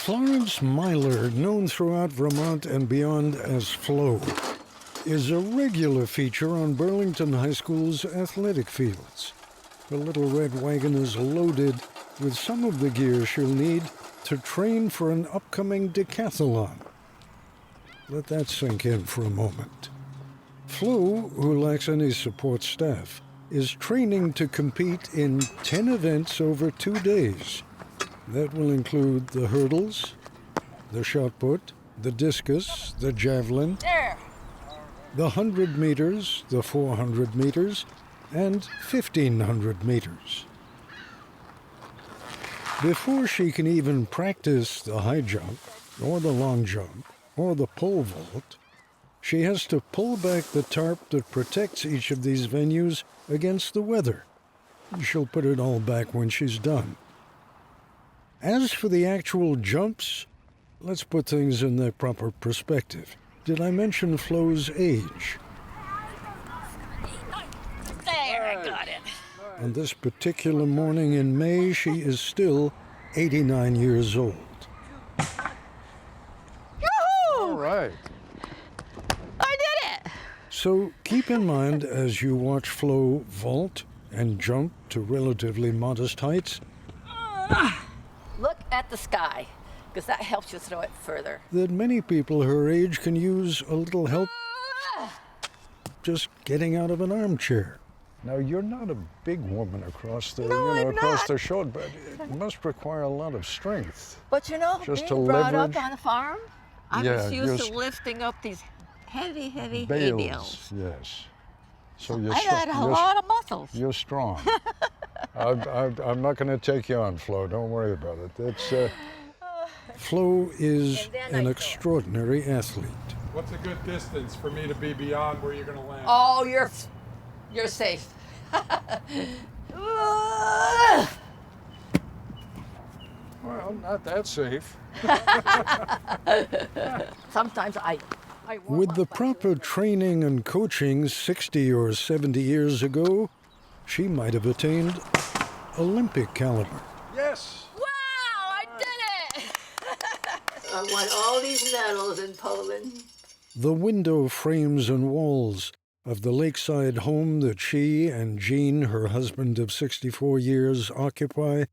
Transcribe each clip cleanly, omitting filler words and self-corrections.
Florence Myler, known throughout Vermont and beyond as Flo, is a regular feature on Burlington High School's athletic fields. The little red wagon is loaded with some of the gear she'll need to train for an upcoming decathlon. Let that sink in for a moment. Flo, who lacks any support staff, is training to compete in 10 events over 2 days. That will include the hurdles, the shot put, the discus, the javelin, the 100 meters, the 400 meters, and 1,500 meters. Before she can even practice the high jump, or the long jump, or the pole vault, she has to pull back the tarp that protects each of these venues against the weather. She'll put it all back when she's done. As for the actual jumps, let's put things in their proper perspective. Did I mention Flo's age? There, I got it. On this particular morning in May, she is still 89 years old. Yoo-hoo! All right. I did it! So keep in mind as you watch Flo vault and jump to relatively modest heights Look at the sky, because that helps you throw it further. that many people her age can use a little help just getting out of an armchair. Now, you're not a big woman across the, I'm across not. the shoulder, but it must require a lot of strength. But you know, Just being to brought leverage. up on a farm, I Yeah, was used you're to lifting up these heavy, hay Bales, bales. yes. So you're I had a lot of muscles. You're strong. I'm not going to take you on, Flo. Don't worry about it. It's, Flo is And then I an throw. extraordinary athlete. What's a good distance for me to be beyond where you're going to land? Oh, you're safe. Well, not that safe. Sometimes I warm With up the by proper doing training and coaching 60 or 70 years ago, she might have attained Olympic caliber. Yes. Wow, I did it! I won all these medals in Poland. The window frames and walls of the lakeside home that she and Gene, her husband of 64 years, occupy,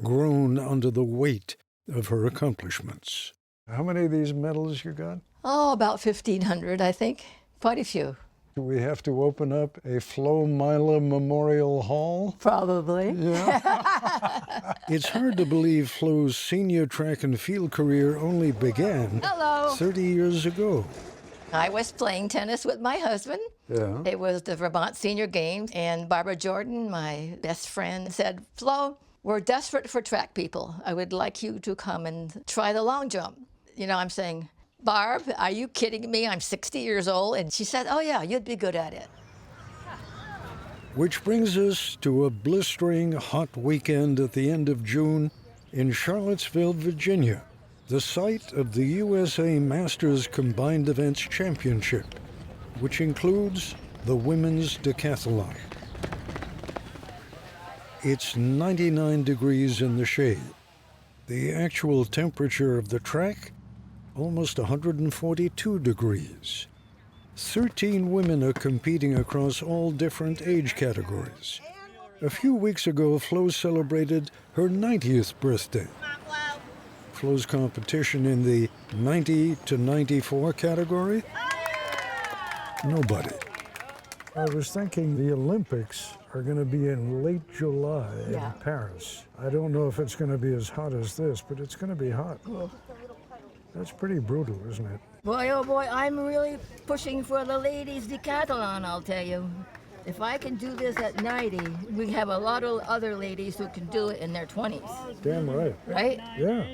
groan under the weight of her accomplishments. How many of these medals you got? Oh, about 1,500, I think. Quite a few. Do we have to open up a Flo Myler Memorial Hall? Probably. Yeah. It's hard to believe Flo's senior track and field career only began Hello. 30 years ago. I was playing tennis with my husband. Yeah. It was the Vermont Senior Games, and Barbara Jordan, my best friend, said, Flo, we're desperate for track people. I would like you to come and try the long jump. You know, I'm saying, Barb, are you kidding me? I'm 60 years old. And she said, oh, yeah, you'd be good at it. Which brings us to a blistering hot weekend at the end of June in Charlottesville, Virginia, the site of the USA Masters Combined Events Championship, which includes the women's decathlon. It's 99 degrees in the shade. The actual temperature of the track, almost 142 degrees. 13 women are competing across all different age categories. A few weeks ago, Flo celebrated her 90th birthday. Flo's competition in the 90 to 94 category? Nobody. I was thinking the Olympics are going to be in late July in Paris. I don't know if it's going to be as hot as this, but it's going to be hot. That's pretty brutal, isn't it? Boy, oh boy, I'm really pushing for the ladies' decathlon, I'll tell you. If I can do this at 90, we have a lot of other ladies who can do it in their 20s, Damn right. right? Yeah,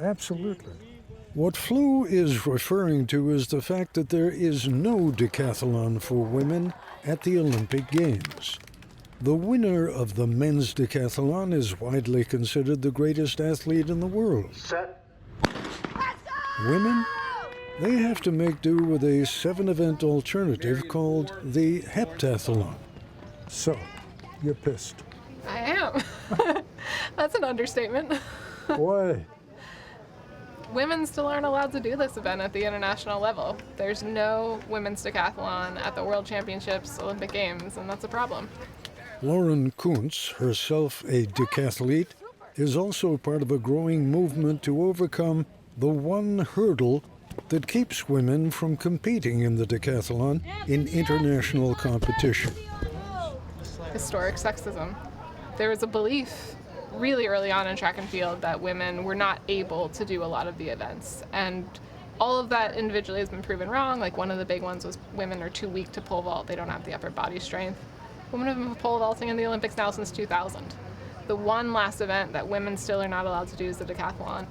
absolutely. What Flo is referring to is the fact that there is no decathlon for women at the Olympic Games. The winner of the men's decathlon is widely considered the greatest athlete in the world. Set. Women, they have to make do with a 7-event alternative called the heptathlon. So, you're pissed. I am. That's an understatement. Why? Women still aren't allowed to do this event at the international level. There's no women's decathlon at the World Championships, Olympic Games, and that's a problem. Lauren Kuntz, herself a decathlete, is also part of a growing movement to overcome the one hurdle that keeps women from competing in the decathlon in international competition. Historic sexism. There was a belief really early on in track and field that women were not able to do a lot of the events. And all of that individually has been proven wrong. Like one of the big ones was women are too weak to pole vault. They don't have the upper body strength. Women have been pole vaulting in the Olympics now since 2000. The one last event that women still are not allowed to do is the decathlon.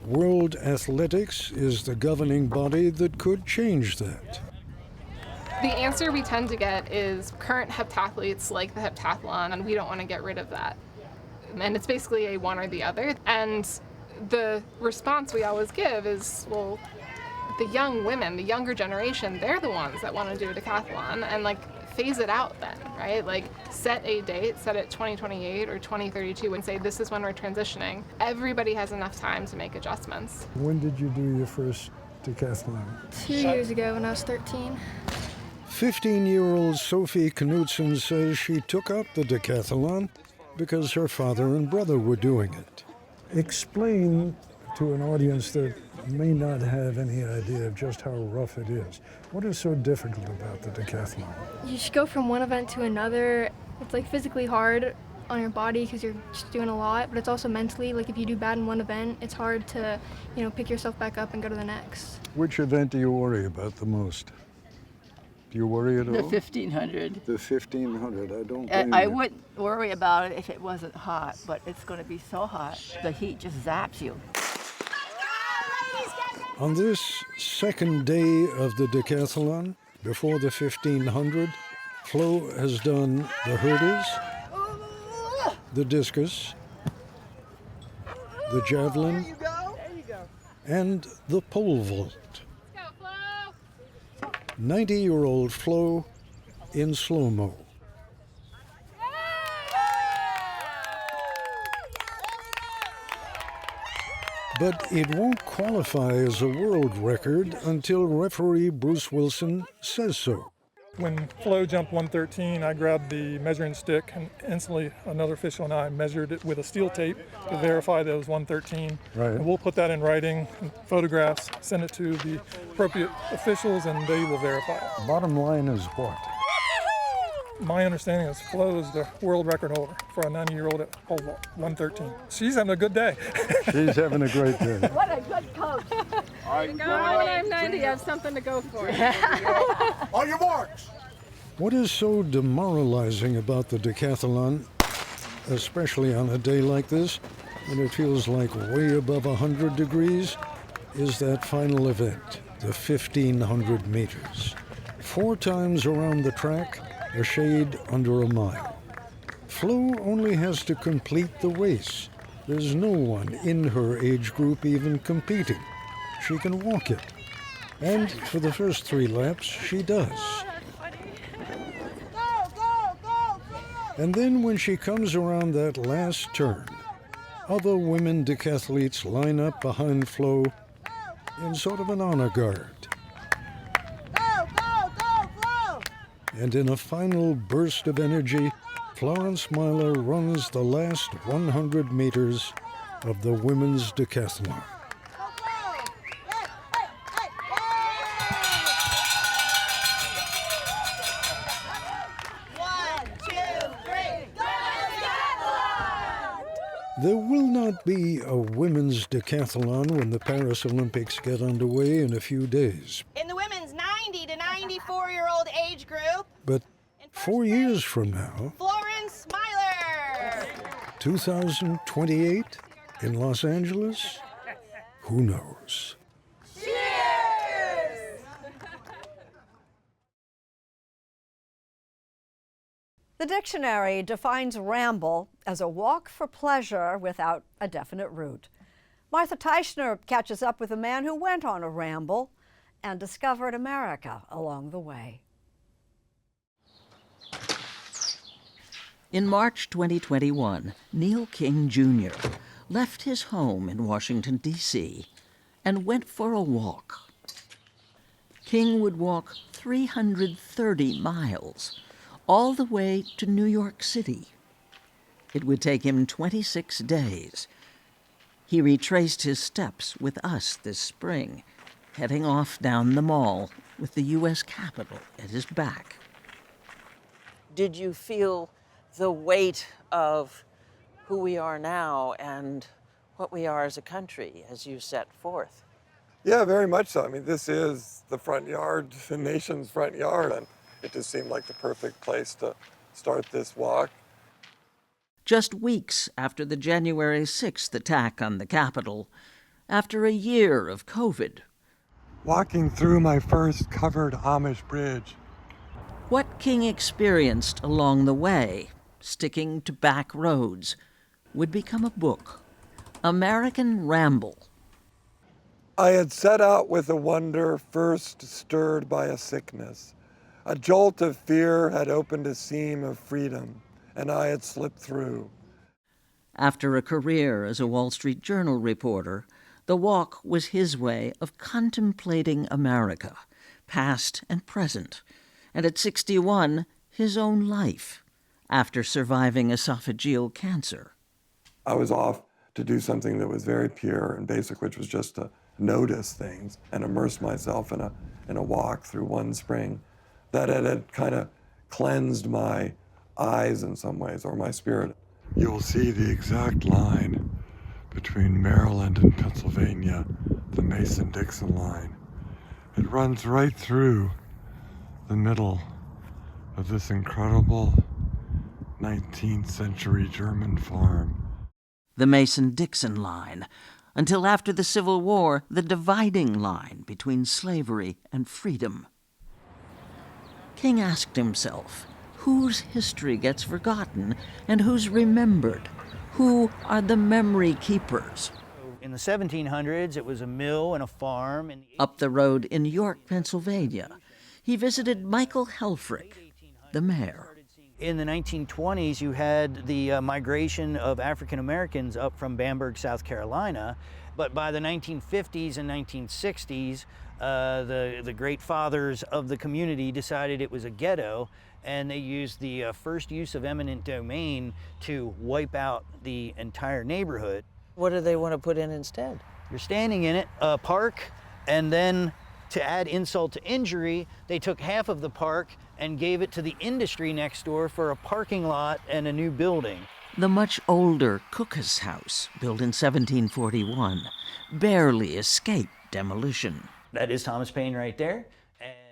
World Athletics is the governing body that could change that. The answer we tend to get is current heptathletes like the heptathlon, and we don't want to get rid of that. And it's basically a one or the other. And the response we always give is, well, the young women, the younger generation, they're the ones that want to do a decathlon, and like phase it out then, right? Like set a date, set it 2028 or 2032 and say this is when we're transitioning. Everybody has enough time to make adjustments. When did you do your first decathlon? 2 years ago when I was 13. 15-year-old Sophie Knudsen says she took up the decathlon because her father and brother were doing it. Explain to an audience that may not have any idea of just how rough it is. What is so difficult about the decathlon? You just go from one event to another. It's like physically hard on your body because you're just doing a lot, but it's also mentally, like if you do bad in one event, it's hard to, pick yourself back up and go to the next. Which event do you worry about the most? Do you worry at all? The 1500. The 1500, I don't blame I you. wouldn't worry about it if it wasn't hot, but it's going to be so hot, the heat just zaps you. On this second day of the decathlon, before the 1500, Flo has done the hurdles, the discus, the javelin, and the pole vault. 90-year-old Flo in slow-mo. But it won't qualify as a world record until referee Bruce Wilson says so. When Flo jumped 113, I grabbed the measuring stick and instantly another official and I measured it with a steel tape to verify that it was 113. Right. And we'll put that in writing, photographs, send it to the appropriate officials, and they will verify it. Bottom line is what? My understanding is Flo is the world record holder for a 90-year-old at pole vault, 113. She's having a good day. She's having a great day. What a good coach. When I'm 90, I have something to go for. On your marks. What is so demoralizing about the decathlon, especially on a day like this, when it feels like way above 100 degrees, is that final event, the 1,500 meters. 4 times around the track, a shade under a mile. Flo only has to complete the race. There's no one in her age group even competing. She can walk it. And for the first 3 laps, she does. And then when she comes around that last turn, other women decathletes line up behind Flo in sort of an honor guard. And in a final burst of energy, Florence Myler runs the last 100 meters of the women's decathlon. There will not be a women's decathlon when the Paris Olympics get underway in a few days. In the women's 90 to 94-year-old age group, But 4 years from now, Florence Myler. 2028 in Los Angeles, who knows? The dictionary defines ramble as a walk for pleasure without a definite route. Martha Teichner catches up with a man who went on a ramble and discovered America along the way. In March 2021, Neil King Jr. left his home in Washington, D.C. and went for a walk. King would walk 330 miles, all the way to New York City. It would take him 26 days. He retraced his steps with us this spring, heading off down the mall with the U.S. Capitol at his back. Did you feel the weight of who we are now and what we are as a country as you set forth? Yeah, very much so. I mean, this is the front yard, the nation's front yard, and it just seemed like the perfect place to start this walk. Just weeks after the January 6th attack on the Capitol, after a year of COVID. Walking through my first covered Amish bridge. What King experienced along the way, sticking to back roads, would become a book, American Ramble. I had set out with a wonder first stirred by a sickness. A jolt of fear had opened a seam of freedom, and I had slipped through. After a career as a Wall Street Journal reporter, the walk was his way of contemplating America, past and present, and at 61, his own life, after surviving esophageal cancer. I was off to do something that was very pure and basic, which was just to notice things and immerse myself in a walk through one spring that had kind of cleansed my eyes in some ways, or my spirit. You'll see the exact line between Maryland and Pennsylvania, the Mason-Dixon line. It runs right through the middle of this incredible 19th century German farm. The Mason-Dixon line, until after the Civil War, the dividing line between slavery and freedom. King asked himself, whose history gets forgotten and who's remembered? Who are the memory keepers? In the 1700s, it was a mill and a farm. Up the road in York, Pennsylvania, he visited Michael Helfrich, the mayor. In the 1920s, you had the migration of African Americans up from Bamberg, South Carolina. But by the 1950s and 1960s, the great fathers of the community decided it was a ghetto, and they used the first use of eminent domain to wipe out the entire neighborhood. What do they want to put in instead? You're standing in it, a park, and then to add insult to injury, they took half of the park and gave it to the industry next door for a parking lot and a new building. The much older Cook's house, built in 1741, barely escaped demolition. That is Thomas Paine right there.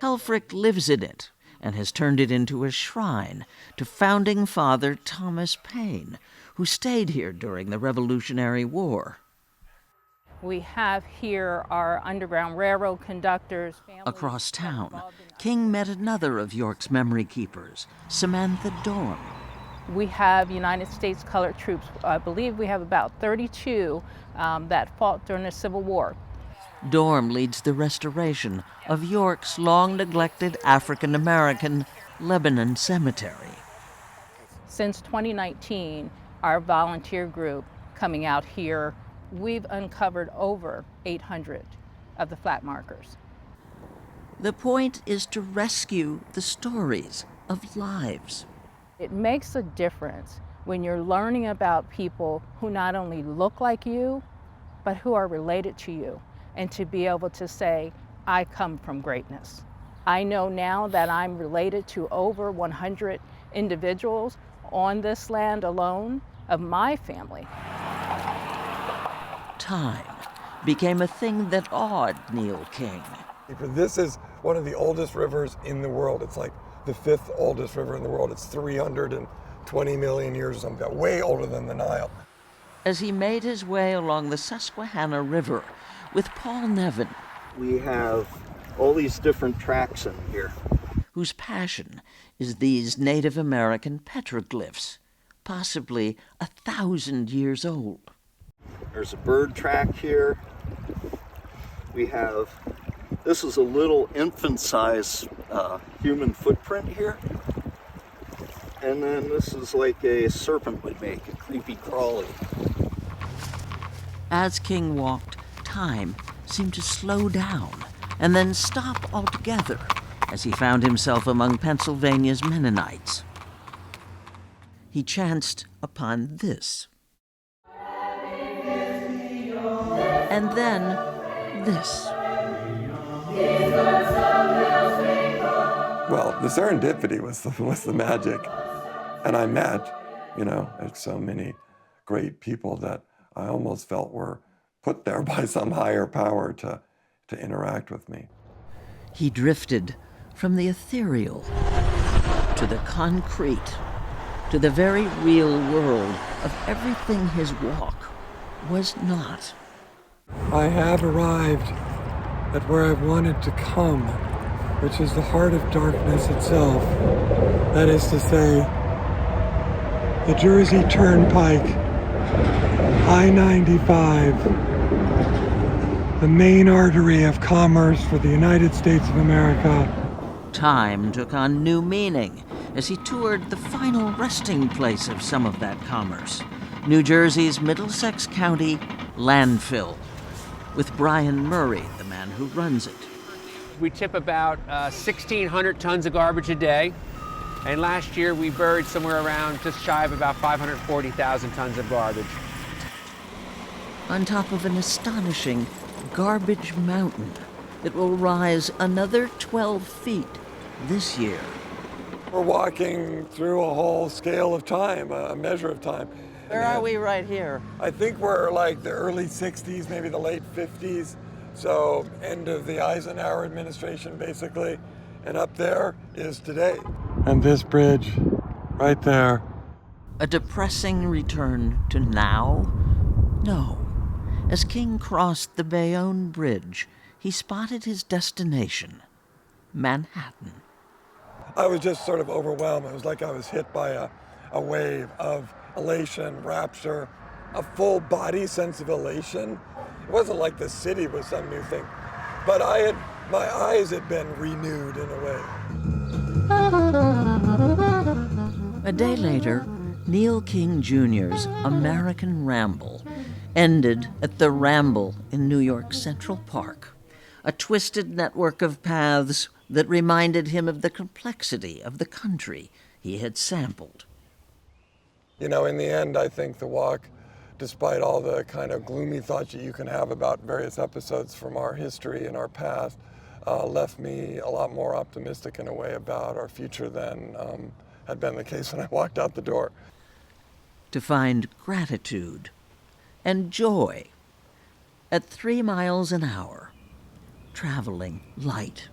Helfrich lives in it and has turned it into a shrine to founding father Thomas Paine, who stayed here during the Revolutionary War. We have here our Underground Railroad conductors. Across town, King met another of York's memory keepers, Samantha Dorm. We have United States colored troops. I believe we have about 32 that fought during the Civil War. Dorm leads the restoration of York's long-neglected African-American Lebanon Cemetery. Since 2019, our volunteer group coming out here, we've uncovered over 800 of the flat markers. The point is to rescue the stories of lives. It makes a difference when you're learning about people who not only look like you, but who are related to you, and to be able to say, I come from greatness. I know now that I'm related to over 100 individuals on this land alone of my family. Time became a thing that awed Neil King. This is one of the oldest rivers in the world. It's like the 5th oldest river in the world. It's 320 million years or something, way older than the Nile. As he made his way along the Susquehanna River with Paul Nevin. We have all these different tracks in here. Whose passion is these Native American petroglyphs, possibly 1,000 years old. There's a bird track here. We have, this is a little infant-size human footprint here. And then this is like a serpent would make, a creepy crawly. As King walked, time seemed to slow down and then stop altogether as he found himself among Pennsylvania's Mennonites. He chanced upon this. And then this. Well, the serendipity was the magic. And I met, so many great people that I almost felt were put there by some higher power to interact with me. He drifted from the ethereal to the concrete, to the very real world of everything his walk was not. I have arrived at where I've wanted to come, which is the heart of darkness itself. That is to say, the Jersey Turnpike, I-95, the main artery of commerce for the United States of America. Time took on new meaning as he toured the final resting place of some of that commerce, New Jersey's Middlesex County landfill, with Brian Murray, the man who runs it. We tip about 1,600 tons of garbage a day, and last year we buried somewhere around just shy of about 540,000 tons of garbage. On top of an astonishing garbage mountain that will rise another 12 feet this year. We're walking through a whole scale of time, a measure of time. Where are we right here? I think we're like the early 60s, maybe the late 50s. So end of the Eisenhower administration, basically. And up there is today. And this bridge, right there. A depressing return to now? No. As King crossed the Bayonne Bridge, he spotted his destination, Manhattan. I was just sort of overwhelmed. It was like I was hit by a wave of elation, rapture, a full body sense of elation. It wasn't like the city was some new thing, but my eyes had been renewed in a way. A day later, Neil King Jr.'s American Ramble ended at the Ramble in New York Central Park, a twisted network of paths that reminded him of the complexity of the country he had sampled. In the end, I think the walk, despite all the kind of gloomy thoughts that you can have about various episodes from our history and our past, left me a lot more optimistic in a way about our future than had been the case when I walked out the door. To find gratitude and joy at 3 miles an hour, traveling light.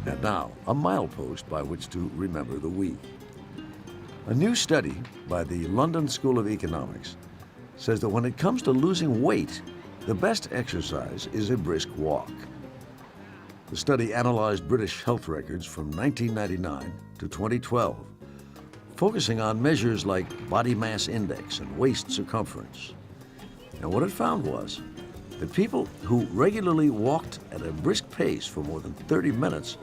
And now, a milepost by which to remember the we. A new study by the London School of Economics says that when it comes to losing weight, the best exercise is a brisk walk. The study analyzed British health records from 1999 to 2012, focusing on measures like body mass index and waist circumference. And what it found was that people who regularly walked at a brisk pace for more than 30 minutes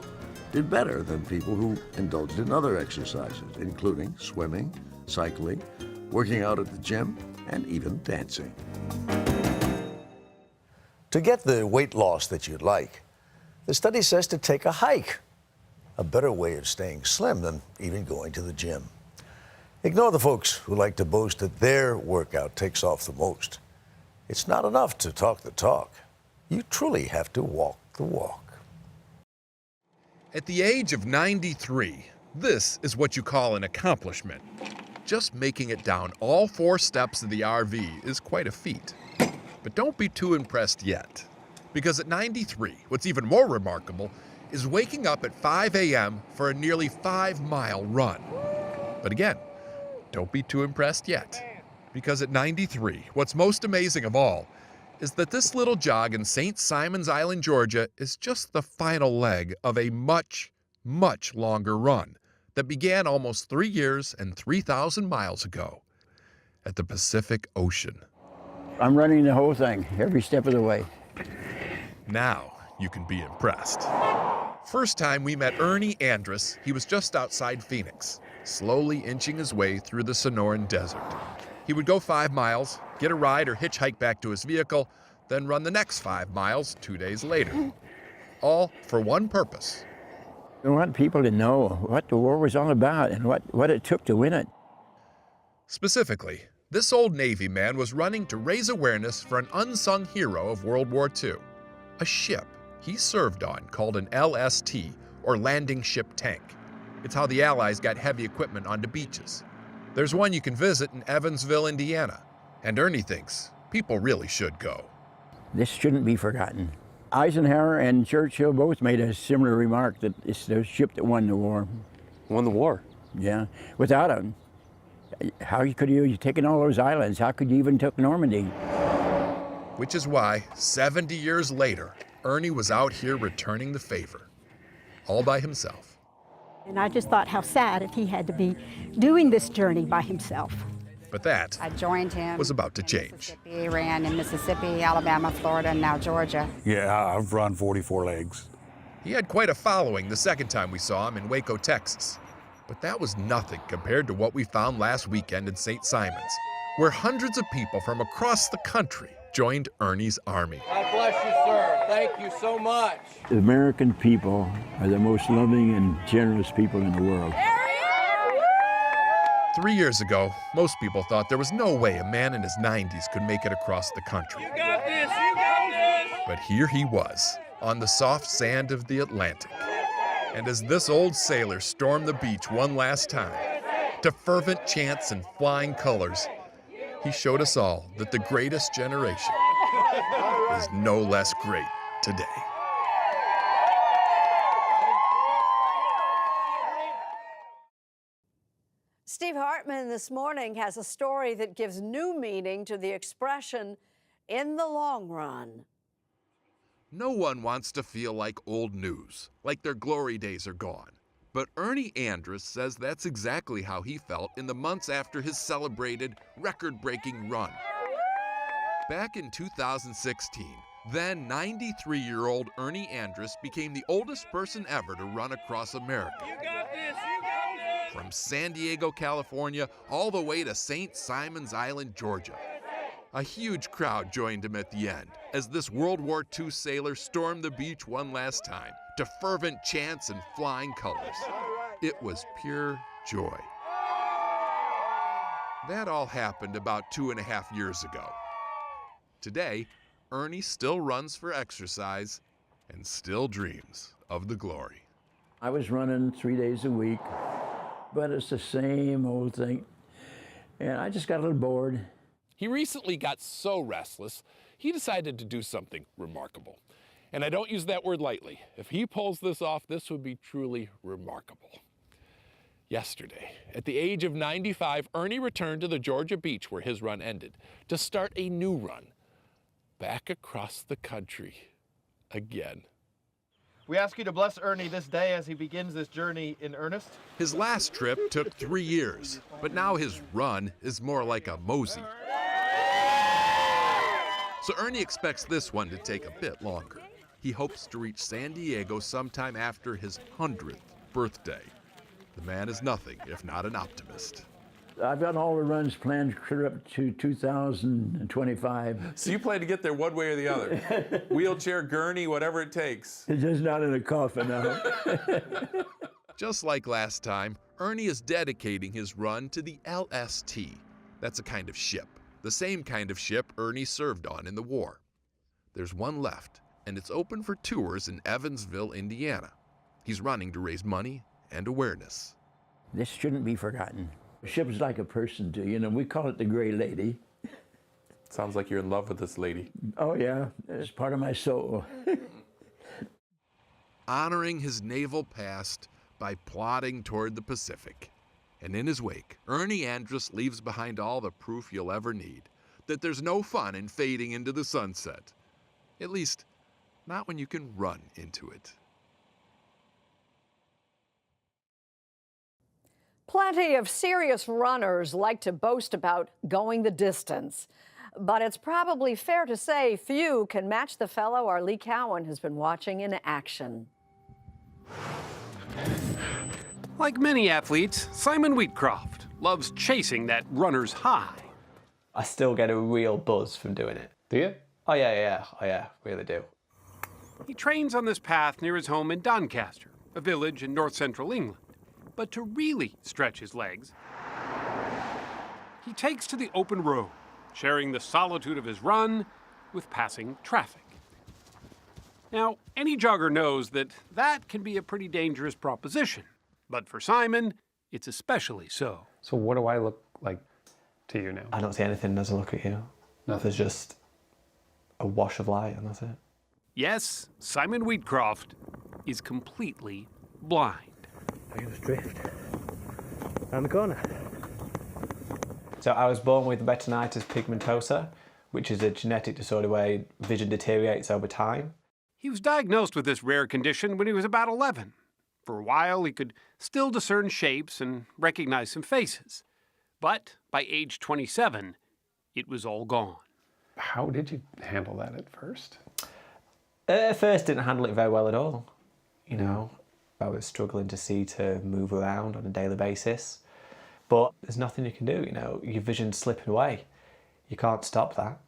did better than people who indulged in other exercises, including swimming, cycling, working out at the gym, and even dancing. To get the weight loss that you'd like, the study says to take a hike, a better way of staying slim than even going to the gym. Ignore the folks who like to boast that their workout takes off the most. It's not enough to talk the talk. You truly have to walk the walk. At the age of 93, this is what you call an accomplishment. Just making it down all 4 steps of the RV is quite a feat. But don't be too impressed yet. Because at 93, what's even more remarkable is waking up at 5 a.m. for a nearly 5-mile run. But again, don't be too impressed yet. Because at 93, what's most amazing of all is that this little jog in St. Simons Island, Georgia, is just the final leg of a much, much longer run that began almost 3 years and 3,000 miles ago at the Pacific Ocean. I'm running the whole thing, every step of the way. Now you can be impressed. First time we met Ernie Andrus, he was just outside Phoenix, slowly inching his way through the Sonoran Desert. He would go 5 miles, get a ride or hitchhike back to his vehicle, then run the next 5 miles 2 days later. All for one purpose. We want people to know what the war was all about and what it took to win it. Specifically, this old Navy man was running to raise awareness for an unsung hero of World War II, a ship he served on called an LST, or Landing Ship Tank. It's how the Allies got heavy equipment onto beaches. There's one you can visit in Evansville, Indiana, and Ernie thinks people really should go. This shouldn't be forgotten. Eisenhower and Churchill both made a similar remark that it's the ship that won the war. Won the war? Yeah. Without them, how could you taken all those islands? How could you even took Normandy? Which is why, 70 years later, Ernie was out here returning the favor, all by himself. And I just thought how sad if he had to be doing this journey by himself. But that I joined him. Was about to change. He ran in Mississippi, Alabama, Florida, and now Georgia. Yeah, I've run 44 legs. He had quite a following the second time we saw him in Waco, Texas. But that was nothing compared to what we found last weekend in St. Simon's, where hundreds of people from across the country joined Ernie's army. God bless you, sir. Thank you so much. The American people are the most loving and generous people in the world. 3 years ago, most people thought there was no way a man in his 90s could make it across the country. You got this, you got this. But here he was, on the soft sand of the Atlantic. And as this old sailor stormed the beach one last time, to fervent chants and flying colors, he showed us all that the greatest generation is no less great today. Steve Hartman this morning has a story that gives new meaning to the expression, in the long run. No one wants to feel like old news, like their glory days are gone. But Ernie Andrus says that's exactly how he felt in the months after his celebrated, record-breaking run. Back in 2016, then 93-year-old Ernie Andrus became the oldest person ever to run across America. You got this, you got this. From San Diego, California, all the way to St. Simon's Island, Georgia. A huge crowd joined him at the end as this World War II sailor stormed the beach one last time to fervent chants and flying colors. It was pure joy. That all happened about 2.5 years ago. Today, Ernie still runs for exercise and still dreams of the glory. I was running 3 days a week, but it's the same old thing. And I just got a little bored. He recently got so restless, he decided to do something remarkable. And I don't use that word lightly. If he pulls this off, this would be truly remarkable. Yesterday, at the age of 95, Ernie returned to the Georgia beach where his run ended to start a new run back across the country again. We ask you to bless Ernie this day as he begins this journey in earnest. His last trip took 3 years, but now his run is more like a mosey. So Ernie expects this one to take a bit longer. He hopes to reach San Diego sometime after his 100th birthday. The man is nothing if not an optimist. I've got all the runs planned clear up to 2025. So you plan to get there one way or the other? Wheelchair, gurney, whatever it takes. It's just not in a coffin now. Just like last time, Ernie is dedicating his run to the LST. That's a kind of ship, the same kind of ship Ernie served on in the war. There's one left, and it's open for tours in Evansville, Indiana. He's running to raise money and awareness. This shouldn't be forgotten. A ship is like a person too, we call it the Gray Lady. Sounds like you're in love with this lady. Oh yeah, it's part of my soul. Honoring his naval past by plodding toward the Pacific. And in his wake, Ernie Andrus leaves behind all the proof you'll ever need that there's no fun in fading into the sunset. At least, not when you can run into it. Plenty of serious runners like to boast about going the distance. But it's probably fair to say few can match the fellow our Lee Cowan has been watching in action. Like many athletes, Simon Wheatcroft loves chasing that runner's high. I still get a real buzz from doing it. Do you? Oh yeah, really do. He trains on this path near his home in Doncaster, a village in north-central England. But to really stretch his legs, he takes to the open road, sharing the solitude of his run with passing traffic. Now, any jogger knows that that can be a pretty dangerous proposition. But for Simon, it's especially so. So what do I look like to you now? I don't see anything as I look at you. Nothing. There's just a wash of light and that's it. Yes, Simon Wheatcroft is completely blind. I just drift around the corner. So I was born with retinitis pigmentosa, which is a genetic disorder where vision deteriorates over time. He was diagnosed with this rare condition when he was about 11. For a while, he could still discern shapes and recognize some faces. But by age 27, it was all gone. How did you handle that at first? At first, didn't handle it very well at all. You know, I was struggling to move around on a daily basis. But there's nothing you can do, you know, your vision's slipping away. You can't stop that.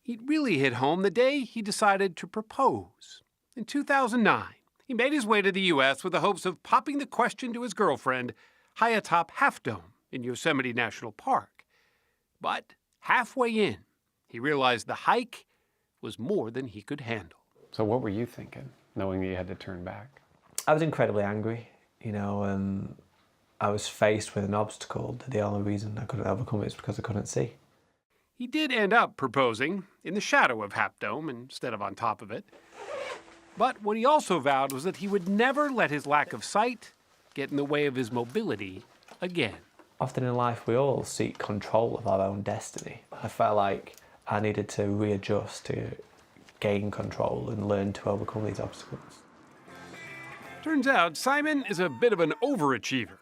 It really hit home the day he decided to propose. In 2009, he made his way to the U.S. with the hopes of popping the question to his girlfriend high atop Half Dome in Yosemite National Park. But halfway in, he realized the hike was more than he could handle. So what were you thinking, knowing that you had to turn back? I was incredibly angry, you know, I was faced with an obstacle that the only reason I couldn't overcome it is because I couldn't see. He did end up proposing in the shadow of Half Dome instead of on top of it. But what he also vowed was that he would never let his lack of sight get in the way of his mobility again. Often in life, we all seek control of our own destiny. I felt like I needed to readjust to gain control and learn to overcome these obstacles. Turns out Simon is a bit of an overachiever.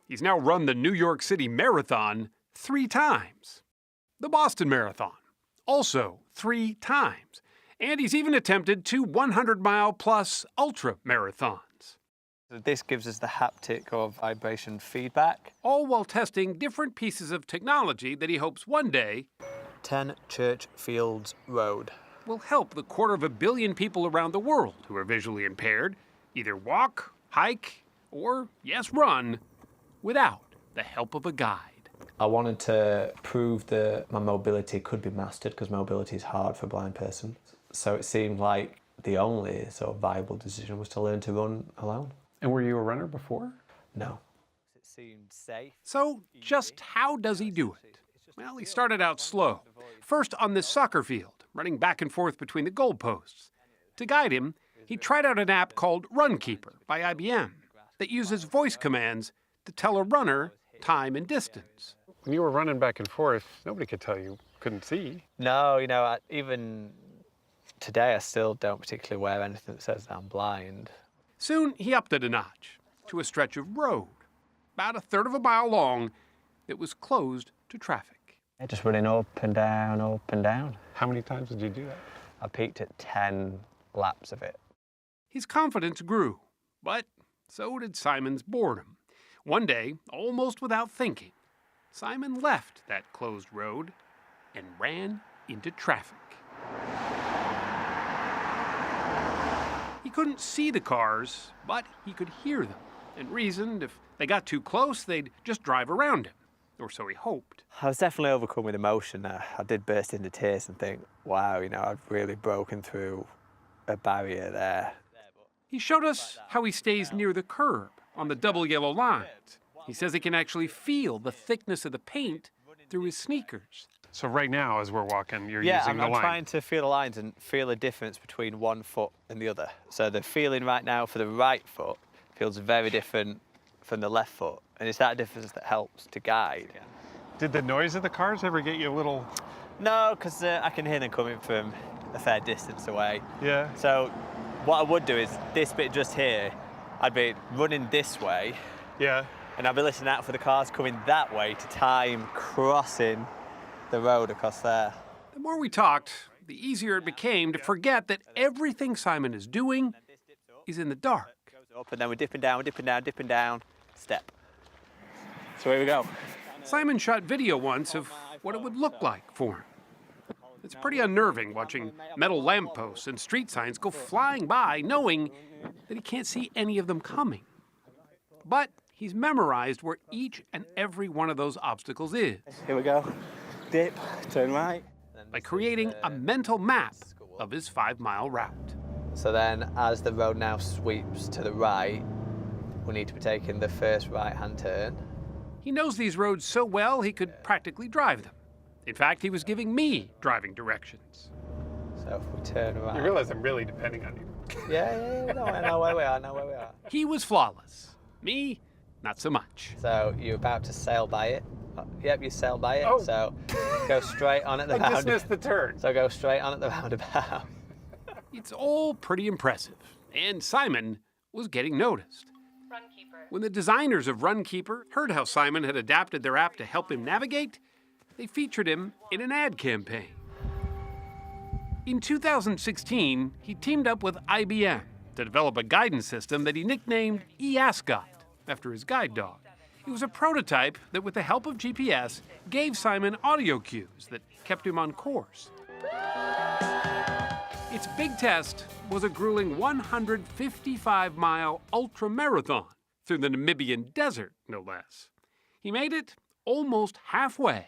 He's now run the New York City Marathon 3 times. The Boston Marathon, also 3 times. And he's even attempted 2 100-mile-plus ultra marathons. This gives us the haptic or vibration feedback. All while testing different pieces of technology that he hopes one day 10 Church Fields Road will help the 250 million people around the world who are visually impaired either walk, hike, or, yes, run without the help of a guide. I wanted to prove that my mobility could be mastered because mobility is hard for a blind person. So it seemed like the only sort of viable decision was to learn to run alone. And were you a runner before? No. It seemed safe. So just how does he do it? Well, he started out slow. First on this soccer field, running back and forth between the goalposts. To guide him, he tried out an app called Runkeeper by IBM that uses voice commands to tell a runner time and distance. When you were running back and forth, nobody could tell you couldn't see. No, you know, even today I still don't particularly wear anything that says I'm blind. Soon he upped it a notch to a stretch of road, about 1/3 of a mile long, that was closed to traffic. Just running up and down, up and down. How many times did you do that? I peaked at 10 laps of it. His confidence grew, but so did Simon's boredom. One day, almost without thinking, Simon left that closed road and ran into traffic. He couldn't see the cars, but he could hear them, and reasoned if they got too close, they'd just drive around him, or so he hoped. I was definitely overcome with emotion. I did burst into tears and think, wow, you know, I've really broken through a barrier there. He showed us how he stays near the curb on the double yellow lines. He says he can actually feel the thickness of the paint through his sneakers. So right now, as we're walking, you're using the line. I'm trying to feel the lines and feel the difference between one foot and the other. So the feeling right now for the right foot feels very different from the left foot. And it's that difference that helps to guide. Did the noise of the cars ever get you a little... No, because I can hear them coming from a fair distance away. Yeah. So what I would do is this bit just here, I'd be running this way. Yeah. And I'd be listening out for the cars coming that way to time crossing the road across there. The more we talked, the easier it became to forget that everything Simon is doing is in the dark. Up and then we're dipping down, dipping down, step. So here we go. Simon shot video once of what it would look like for him. It's pretty unnerving watching metal lampposts and street signs go flying by, knowing that he can't see any of them coming. But he's memorized where each and every one of those obstacles is. Here we go. Dip, turn right. By creating a mental map of his 5-mile route. So then, as the road now sweeps to the right, we need to be taking the first right-hand turn. He knows these roads so well he could practically drive them. In fact, he was giving me driving directions. So if we turn right... You realize I'm really depending on you. Yeah, no, I know where we are, He was flawless. Me, not so much. So you're about to sail by it. Yep, you sail by it. Oh. So go straight on at the roundabout. I just missed the turn. So go straight on at the roundabout. It's all pretty impressive. And Simon was getting noticed. When the designers of Runkeeper heard how Simon had adapted their app to help him navigate, they featured him in an ad campaign. In 2016, he teamed up with IBM to develop a guidance system that he nicknamed eAscot, after his guide dog. It was a prototype that, with the help of GPS, gave Simon audio cues that kept him on course. Its big test was a grueling 155-mile ultra-marathon through the Namibian desert, no less. He made it almost halfway,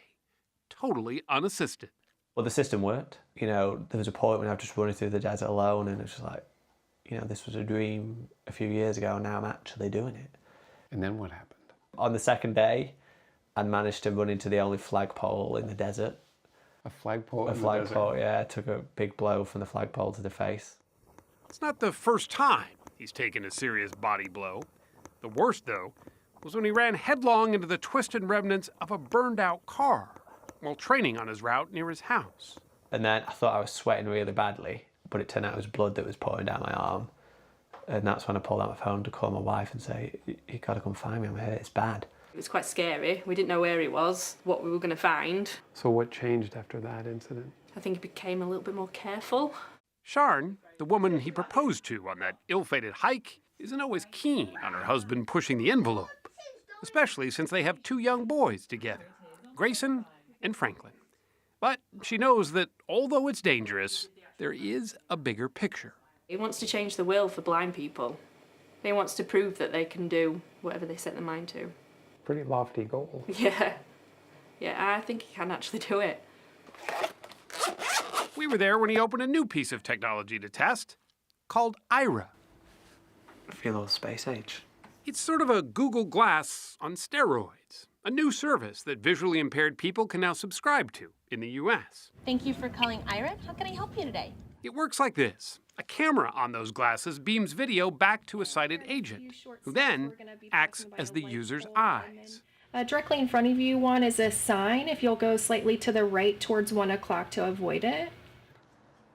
totally unassisted. Well, the system worked. You know, there was a point when I was just running through the desert alone, and it was just like, you know, this was a dream a few years ago, and now I'm actually doing it. And then what happened? On the second day, I managed to run into the only flagpole in the desert. A flagpole in the desert? A flagpole, yeah. I took a big blow from the flagpole to the face. It's not the first time he's taken a serious body blow. The worst, though, was when he ran headlong into the twisted remnants of a burned-out car while training on his route near his house. And then I thought I was sweating really badly, but it turned out it was blood that was pouring down my arm. And that's when I pulled out my phone to call my wife and say, you gotta come find me, I'm hurt, it's bad. It was quite scary. We didn't know where he was, what we were going to find. So what changed after that incident? I think he became a little bit more careful. Sharn, the woman he proposed to on that ill-fated hike, isn't always keen on her husband pushing the envelope, especially since they have 2 young boys together, Grayson and Franklin. But she knows that although it's dangerous, there is a bigger picture. He wants to change the world for blind people. He wants to prove that they can do whatever they set their mind to. Pretty lofty goal. Yeah, I think he can actually do it. We were there when he opened a new piece of technology to test, called Ira. I feel all space age. It's sort of a Google Glass on steroids, a new service that visually impaired people can now subscribe to in the US. Thank you for calling Ira. How can I help you today? It works like this. A camera on those glasses beams video back to a sighted agent, who then acts as the user's eyes. Directly in front of you, one is a sign. If you'll go slightly to the right towards 1 o'clock to avoid it.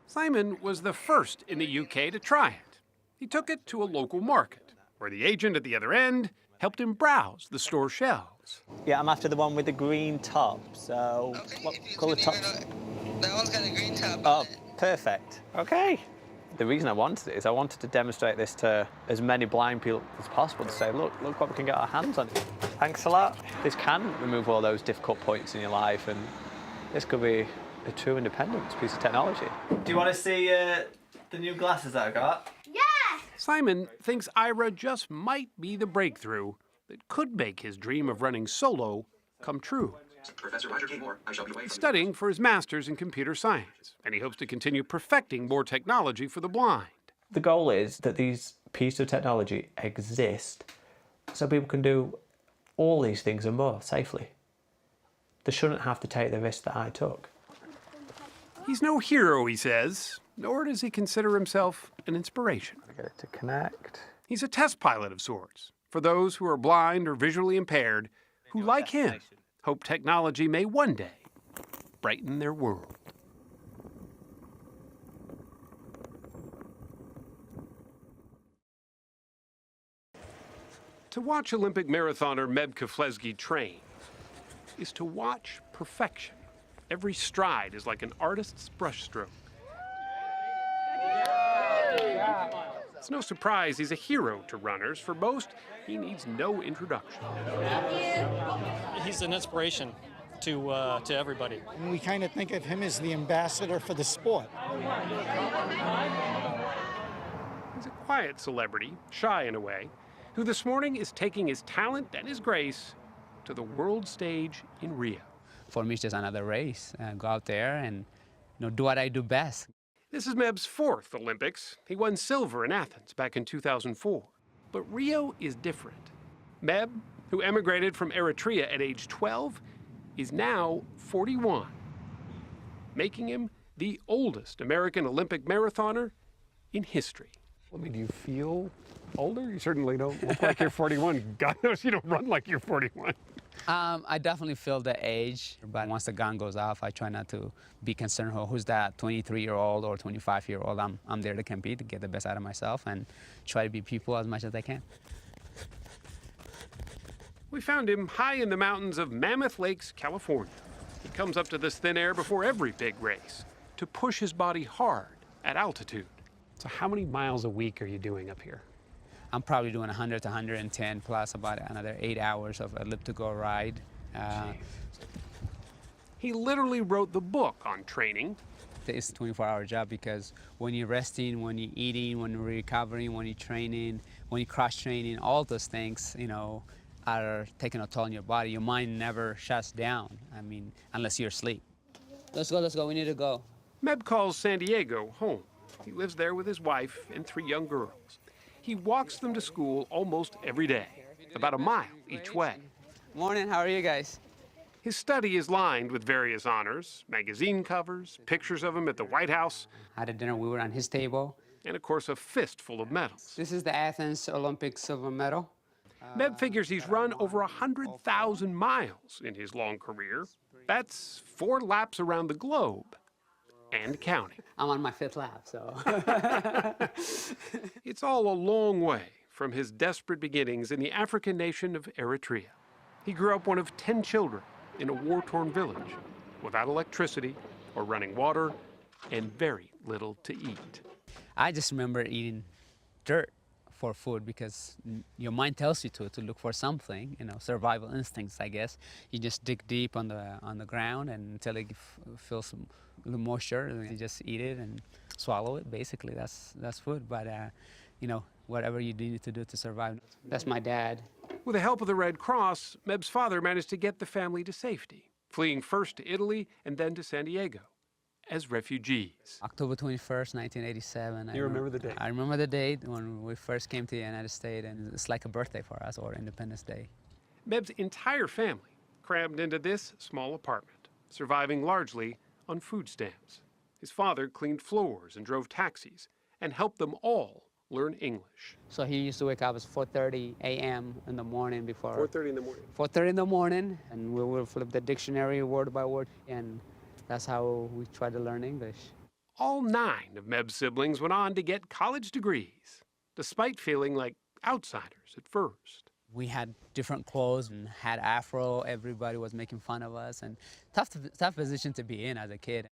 Simon was the first in the UK to try it. He took it to a local market, where the agent at the other end helped him browse the store shelves. Yeah, I'm after the one with the green top, so what colour top? That one's got a green top. Oh, perfect. Okay. The reason I wanted it is I wanted to demonstrate this to as many blind people as possible to say, look what we can get our hands on. Thanks a lot. This can remove all those difficult points in your life, and this could be a true independence piece of technology. Do you want to see the new glasses that I got? Yes! Simon thinks Ira just might be the breakthrough that could make his dream of running solo come true. Professor Roger K. Moore, I shall be waiting. He's studying for his master's in computer science, and he hopes to continue perfecting more technology for the blind. The goal is that these pieces of technology exist so people can do all these things and more safely. They shouldn't have to take the risk that I took. He's no hero, he says, nor does he consider himself an inspiration. I get it to connect. He's a test pilot of sorts for those who are blind or visually impaired who, like him, hope technology may one day brighten their world. To watch Olympic marathoner Meb Keflezighi train is to watch perfection. Every stride is like an artist's brushstroke. It's no surprise he's a hero to runners. For most, he needs no introduction. He's an inspiration to everybody. And we kind of think of him as the ambassador for the sport. He's a quiet celebrity, shy in a way, who this morning is taking his talent and his grace to the world stage in Rio. For me, it's just another race. Go out there and do what I do best. This is Meb's fourth Olympics. He won silver in Athens back in 2004. But Rio is different. Meb, who emigrated from Eritrea at age 12, is now 41, making him the oldest American Olympic marathoner in history. I mean, do you feel older? You certainly don't look like you're 41. God knows you don't run like you're 41. I definitely feel the age, but once the gun goes off, I try not to be concerned who's that 23-year-old or 25-year-old. I'm there to compete, to get the best out of myself and try to be people as much as I can. We found him high in the mountains of Mammoth Lakes, California. He comes up to this thin air before every big race to push his body hard at altitude. So how many miles a week are you doing up here? I'm probably doing 100 to 110 plus about another 8 hours of elliptical ride. He literally wrote the book on training. It's a 24-hour job because when you're resting, when you're eating, when you're recovering, when you're training, when you're cross-training, all those things, are taking a toll on your body. Your mind never shuts down, unless you're asleep. Let's go, we need to go. Meb calls San Diego home. He lives there with his wife and 3 young girls. He walks them to school almost every day, about a mile each way. Morning, how are you guys? His study is lined with various honors, magazine covers, pictures of him at the White House. At a dinner, we were on his table. And of course, a fistful of medals. This is the Athens Olympic silver medal. Meb figures he's run over 100,000 miles in his long career. That's 4 laps around the globe and counting. I'm on my 5th lap, so. It's all a long way from his desperate beginnings in the African nation of Eritrea. He grew up one of 10 children in a war-torn village without electricity or running water and very little to eat. I just remember eating dirt for food because your mind tells you to look for something, survival instincts, I guess. You just dig deep on the ground and until it feels a little moisture, and you just eat it and swallow it. Basically, that's food. But whatever you need to do to survive. That's my dad. With the help of the Red Cross, Meb's father managed to get the family to safety, fleeing first to Italy and then to San Diego as refugees. October 21st, 1987. You remember the date? I remember the date when we first came to the United States, and it's like a birthday for us, or Independence Day. Meb's entire family crammed into this small apartment, surviving largely on food stamps. His father cleaned floors and drove taxis and helped them all learn English. So he used to wake up at 4:30 a.m. in the morning before. 4:30 in the morning? 4:30 in the morning, and we will flip the dictionary word by word, and that's how we try to learn English. All 9 of Meb's siblings went on to get college degrees, despite feeling like outsiders at first. We had different clothes and had afro. Everybody was making fun of us, and tough position to be in as a kid.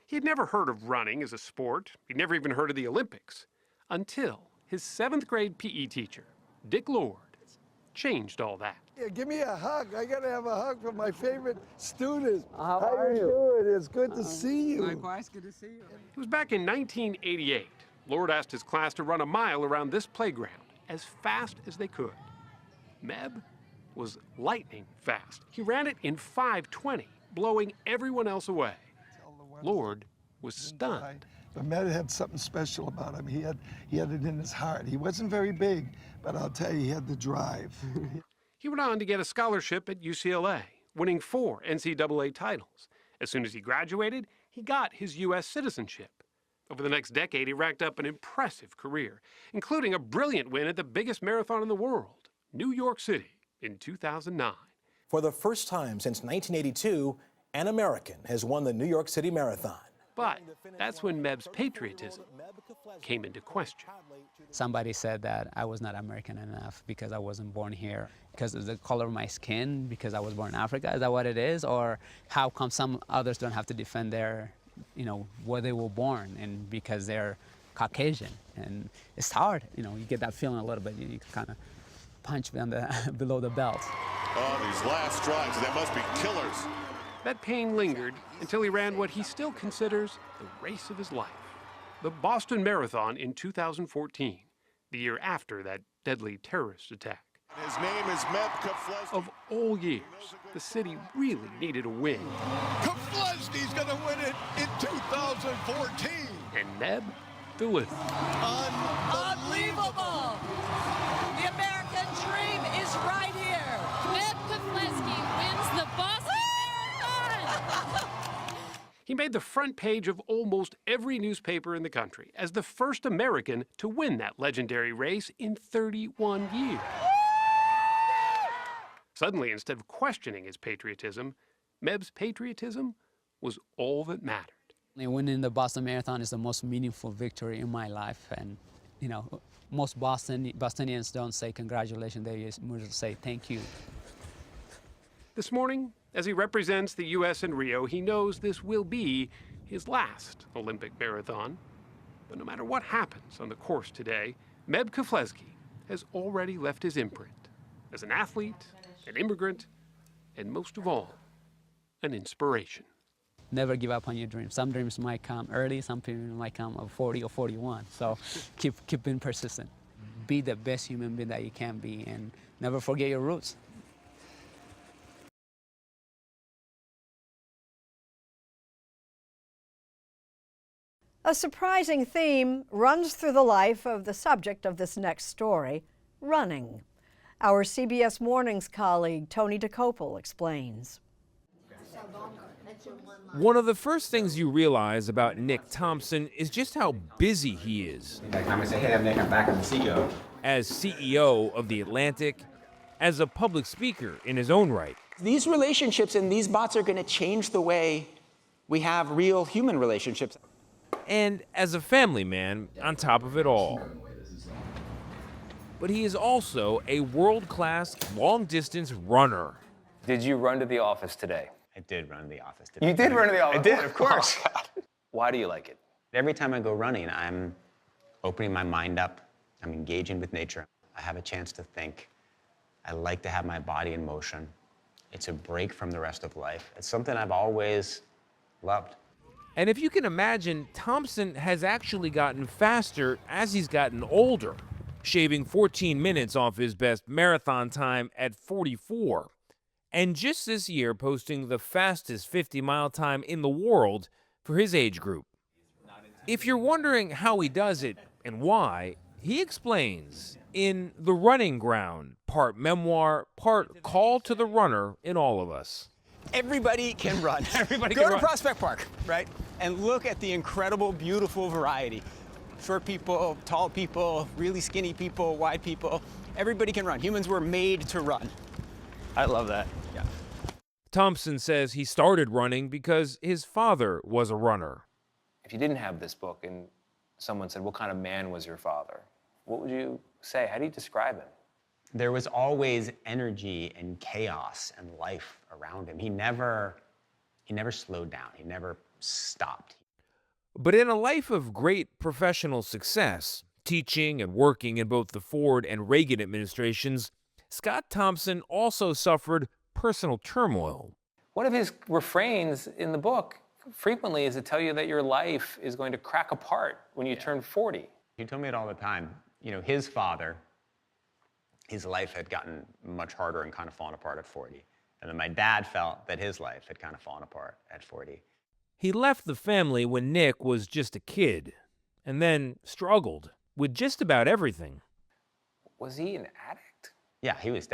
He had never heard of running as a sport. He'd never even heard of the Olympics until his 7th grade PE teacher, Dick Lord, changed all that. Yeah, give me a hug. I gotta have a hug from my favorite student. How are you doing? It's good to see you. Likewise, good to see you. It was back in 1988. Lord asked his class to run a mile around this playground as fast as they could. Meb was lightning fast. He ran it in 5:20, blowing everyone else away. Lord was stunned. But Meb had something special about him. He had it in his heart. He wasn't very big, but I'll tell you, he had the drive. He went on to get a scholarship at UCLA, winning 4 NCAA titles. As soon as he graduated, he got his U.S. citizenship. Over the next decade, he racked up an impressive career, including a brilliant win at the biggest marathon in the world, New York City, in 2009. For the first time since 1982, an American has won the New York City Marathon. But that's when Meb's patriotism came into question. Somebody said that I was not American enough because I wasn't born here, because of the color of my skin, because I was born in Africa. Is that what it is? Or how come some others don't have to defend their, where they were born, and because they're Caucasian, and it's hard. You know, you get that feeling a little bit. You kind of punch on the below the belt. Oh, these last strides, that must be killers. That pain lingered until he ran what he still considers the race of his life, the Boston Marathon in 2014, the year after that deadly terrorist attack. His name is Meb Keflezighi. Of all years, the city really needed a win. Keflezighi's going to win it in 2014. And Meb delivered. Unbelievable! The American dream is right here. Meb Keflezighi wins the Boston Marathon! He made the front page of almost every newspaper in the country as the first American to win that legendary race in 31 years. Suddenly, instead of questioning his patriotism, Meb's patriotism was all that mattered. Winning the Boston Marathon is the most meaningful victory in my life, and you know, most Bostonians don't say congratulations, they just say thank you. This morning, as he represents the U.S. in Rio, he knows this will be his last Olympic marathon. But no matter what happens on the course today, Meb Keflezighi has already left his imprint as an athlete, an immigrant, and most of all, an inspiration. Never give up on your dreams. Some dreams might come early, some people might come at 40 or 41. So keep being persistent. Be the best human being that you can be, and never forget your roots. A surprising theme runs through the life of the subject of this next story, running. Our CBS Mornings colleague, Tony DeCopel, explains. One of the first things you realize about Nick Thompson is just how busy he is. I'm going to say, hey, Nick, I'm back on the CEO. As CEO of The Atlantic, as a public speaker in his own right. These relationships and these bots are going to change the way we have real human relationships. And as a family man on top of it all. But he is also a world-class long-distance runner. Did you run to the office today? I did run to the office today. You did run to the office? I did, of course. Oh, why do you like it? Every time I go running, I'm opening my mind up. I'm engaging with nature. I have a chance to think. I like to have my body in motion. It's a break from the rest of life. It's something I've always loved. And if you can imagine, Thompson has actually gotten faster as he's gotten older, shaving 14 minutes off his best marathon time at 44. And just this year posting the fastest 50-mile time in the world for his age group. If you're wondering how he does it and why, he explains in The Running Ground, part memoir, part call to the runner in all of us. Everybody can run. Go to Prospect Park, right? And look at the incredible, beautiful variety. Short people, tall people, really skinny people, wide people. Everybody can run. Humans were made to run. I love that. Yeah. Thompson says he started running because his father was a runner. If you didn't have this book and someone said, what kind of man was your father? What would you say? How do you describe him? There was always energy and chaos and life around him. He never slowed down. He never stopped. But in a life of great professional success, teaching and working in both the Ford and Reagan administrations, Scott Thompson also suffered personal turmoil. One of his refrains in the book frequently is to tell you that your life is going to crack apart when you turn 40. He told me it all the time. You know, his father, his life had gotten much harder and kind of fallen apart at 40. And then my dad felt that his life had kind of fallen apart at 40. He left the family when Nick was just a kid, and then struggled with just about everything. Was he an addict? Yeah, he was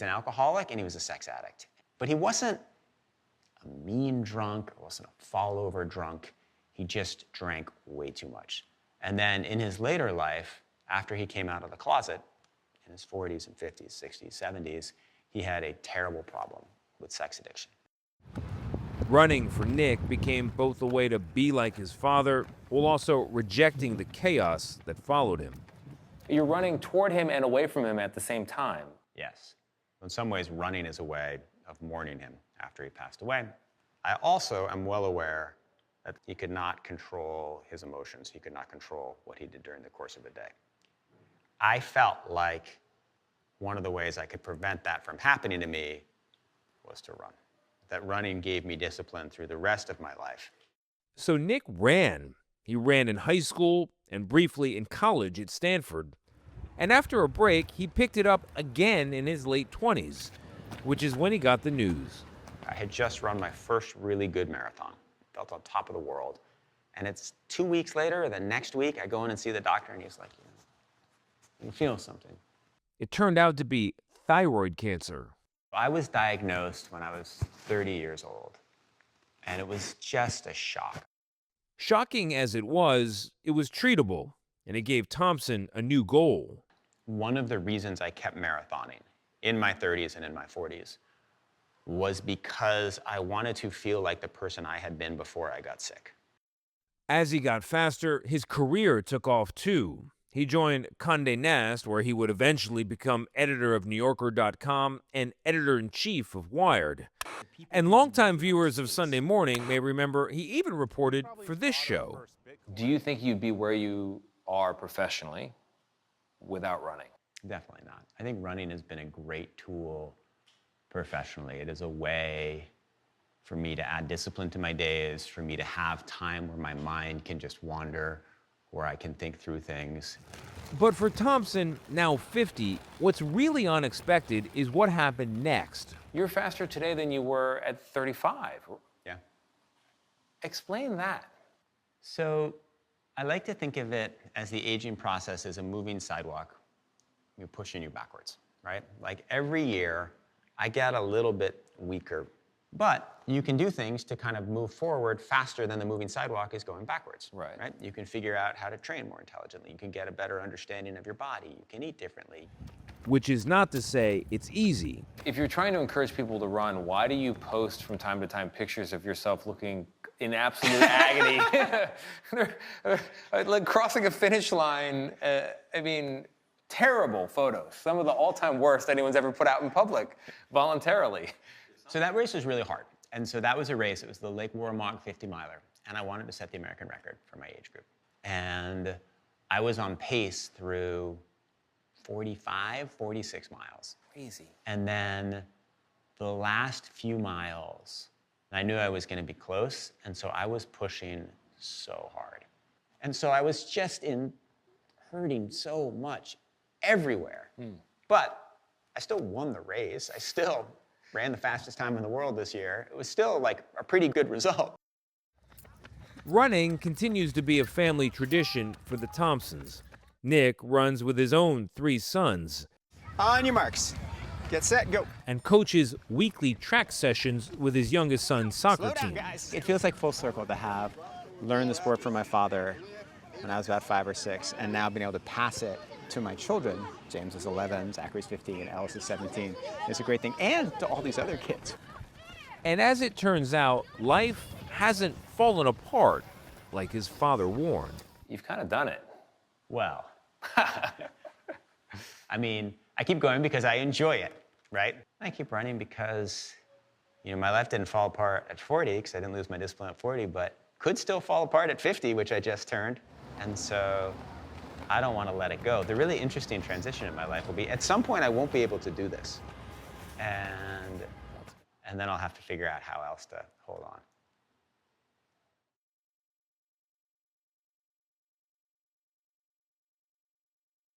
an alcoholic and he was a sex addict. But he wasn't a mean drunk, or wasn't a fall-over drunk. He just drank way too much. And then in his later life, after he came out of the closet, in his 40s and 50s, 60s, 70s, he had a terrible problem with sex addiction. Running for Nick became both a way to be like his father, while also rejecting the chaos that followed him. You're running toward him and away from him at the same time. Yes. In some ways, running is a way of mourning him after he passed away. I also am well aware that he could not control his emotions. He could not control what he did during the course of a day. I felt like one of the ways I could prevent that from happening to me was to run. That running gave me discipline through the rest of my life. So Nick ran. He ran in high school and briefly in college at Stanford. And after a break, he picked it up again in his late 20s, which is when he got the news. I had just run my first really good marathon. Felt on top of the world. And it's 2 weeks later, or the next week, I go in and see the doctor, and he's like, you feel something. It turned out to be thyroid cancer. I was diagnosed when I was 30 years old, and it was just a shock. Shocking as it was treatable, and it gave Thompson a new goal. One of the reasons I kept marathoning in my 30s and in my 40s was because I wanted to feel like the person I had been before I got sick. As he got faster, his career took off too. He joined Condé Nast, where he would eventually become editor of NewYorker.com and editor-in-chief of Wired. And longtime viewers of Sunday Morning may remember he even reported for this show. Do you think you'd be where you are professionally without running? Definitely not. I think running has been a great tool professionally. It is a way for me to add discipline to my days, for me to have time where my mind can just wander, where I can think through things. But for Thompson, now 50, what's really unexpected is what happened next. You're faster today than you were at 35. Yeah. Explain that. So I like to think of it as the aging process as a moving sidewalk. You're pushing you backwards, right? Like every year, I get a little bit weaker, but you can do things to kind of move forward faster than the moving sidewalk is going backwards, right? You can figure out how to train more intelligently. You can get a better understanding of your body. You can eat differently. Which is not to say it's easy. If you're trying to encourage people to run, why do you post from time to time pictures of yourself looking in absolute agony? Like crossing a finish line, I mean, terrible photos. Some of the all-time worst anyone's ever put out in public, voluntarily. So that race was really hard. And so that was a race. It was the Lake Warromog 50-miler. And I wanted to set the American record for my age group. And I was on pace through 45, 46 miles. Crazy. And then the last few miles, I knew I was going to be close. And so I was pushing so hard. And so I was just hurting so much everywhere. But I still won the race. I still ran the fastest time in the world this year. It was still like a pretty good result. Running continues to be a family tradition for the Thompsons. Nick runs with his own 3 sons. On your marks. Get set, go. And coaches weekly track sessions with his youngest son's soccer team. Guys. It feels like full circle to have learned the sport from my father when I was about 5 or 6, and now being able to pass it to my children. James is 11, Zachary's 15, Ellis is 17. It's a great thing, and to all these other kids. And as it turns out, life hasn't fallen apart like his father warned. You've kind of done it. Well, I mean, I keep going because I enjoy it, right? I keep running because, my life didn't fall apart at 40 because I didn't lose my discipline at 40, but could still fall apart at 50, which I just turned. And so I don't want to let it go. The really interesting transition in my life will be, at some point I won't be able to do this. And then I'll have to figure out how else to hold on.